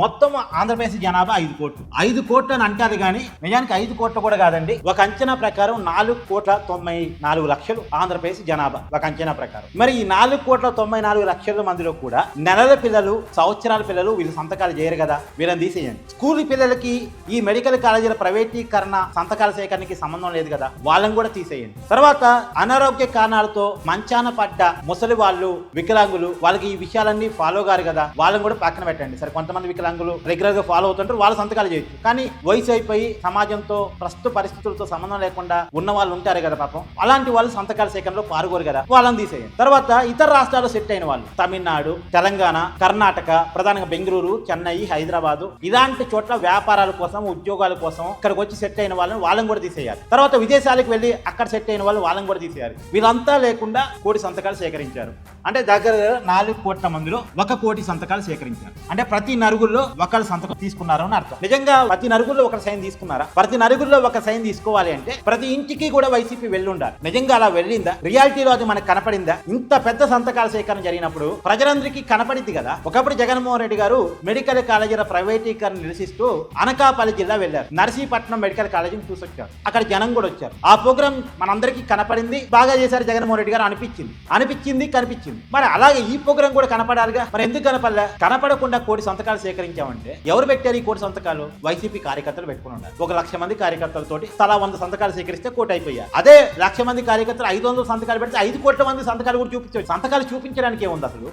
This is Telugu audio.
మొత్తం ఆంధ్రప్రదేశ్ జనాభా 5 కోట్లు. 5 కోట్లు అని అంటారు కానీ నిజానికి 5 కోట్లు కూడా కాదండి. ఒక అంచనా ప్రకారం 4,94,00,000 ఆంధ్రప్రదేశ్ జనాభా ఒక అంచనా ప్రకారం. మరి ఈ 4,94,00,000 మందిలో కూడా నెలల పిల్లలు, సంవత్సరాల పిల్లలు వీళ్ళు సంతకాలు చేయరు కదా, వీళ్ళని తీసేయండి. స్కూల్ పిల్లలకి ఈ మెడికల్ కాలేజీల ప్రైవేటీకరణ సంతకాల సేకరణకి సంబంధం లేదు కదా, వాళ్ళని కూడా తీసేయండి. తర్వాత అనారోగ్య కారణాలతో మంచాన పడ్డ ముసలి వాళ్ళు, వికలాంగులు, వాళ్ళకి ఈ విషయాలన్నీ ఫాలో గారు కదా, వాళ్ళని కూడా పక్కన పెట్టండి. సరే, కొంతమంది వికలాంగులు రెగ్యులర్ గా ఫాలో అవుతుంటారు, వాళ్ళ సంతకాలు చేయొచ్చు. కానీ వయసు అయిపోయి సమాజంతో ప్రస్తుత పరిస్థితులతో సంబంధం లేకుండా ఉన్న వాళ్ళు ఉంటారు కదా పాపం, అలాంటి వాళ్ళు సంతకాల సేకరణలో పాల్గొరు కదా, వాళ్ళని తీసేయండి. తర్వాత ఇతర రాష్ట్రాల్లో సెట్ అయిన వాళ్ళు తమిళనాడు, తెలంగాణ, కర్ణాటక, ప్రధానంగా బెంగళూరు, చెన్నై, హైదరాబాద్ ఇలాంటి చోట్ల వ్యాపారాల కోసం, ఉద్యోగాల కోసం ఇక్కడికి వచ్చి సెట్ అయిన వాళ్ళని కూడా తీసేయాలి. తర్వాత విదేశాలకు వెళ్ళి అక్కడ సెట్ అయిన వాళ్ళని కూడా తీసేయాలి. వీళ్ళంతా లేకుండా 1 కోటి సంతకాలు సేకరించారు. అంటే దగ్గర 4 కోట్ల మందిలో 1 కోటి సంతకాలు సేకరించారు. అంటే ప్రతి నరుగుల్లో ఒకళ్ళు సంతకం తీసుకున్నారు అని అర్థం. నిజంగా ప్రతి నరుగుల్లో ఒక సైన్ తీసుకున్నారా? ప్రతి నరుగుల్లో ఒక సైన్ తీసుకోవాలి అంటే ప్రతి ఇంటికి కూడా వైసీపీ వెళ్ళి ఉండాలి. నిజంగా అలా వెళ్ళిందా? రియాలిటీలో అది మనకు కనపడిందా? ఇంత పెద్ద సంతకాల సేకరణ జరిగినప్పుడు ప్రజలందరికీ కనపడింది కదా. ఒకప్పుడు జగన్మోహన్ రెడ్డి గారు మెడికల్ కాలేజీల ప్రైవేటీకరణ నిరసిస్తూ అనకాపల్లి జిల్లా వెళ్లారు. నర్సీపట్నం మెడికల్ కాలేజీని చూసొచ్చారు. అక్కడ జనం కూడా వచ్చారు. ఆ ప్రోగ్రామ్ మనందరికీ కనపడింది. బాగా చేశారు జగన్మోహన్ రెడ్డి గారు అనిపించింది కనిపించింది. మరి అలాగే ఈ ప్రోగ్రామ్ కూడా కనపడాలిగా. మరి ఎందుకు కనపడలే? కనపడకుండా 1 కోటి సంతకాలు సేకరించామంటే ఎవరు పెట్టారు ఈ 1 కోటి సంతకాలు? వైసీపీ కార్యకర్తలు పెట్టుకుని ఉన్నారు. 1,00,000 మంది కార్యకర్తలతోటి తలా 100 సంతకాలు సేకరిస్తే 1 కోటి అయిపోయా. అదే 1,00,000 మంది కార్యకర్తలు 500 సంతకాలు పెడితే 5 కోట్ల మంది సంతకాలు కూడా చూపించవచ్చు. సంతకాలు చూపించడానికి ఏముంది అసలు?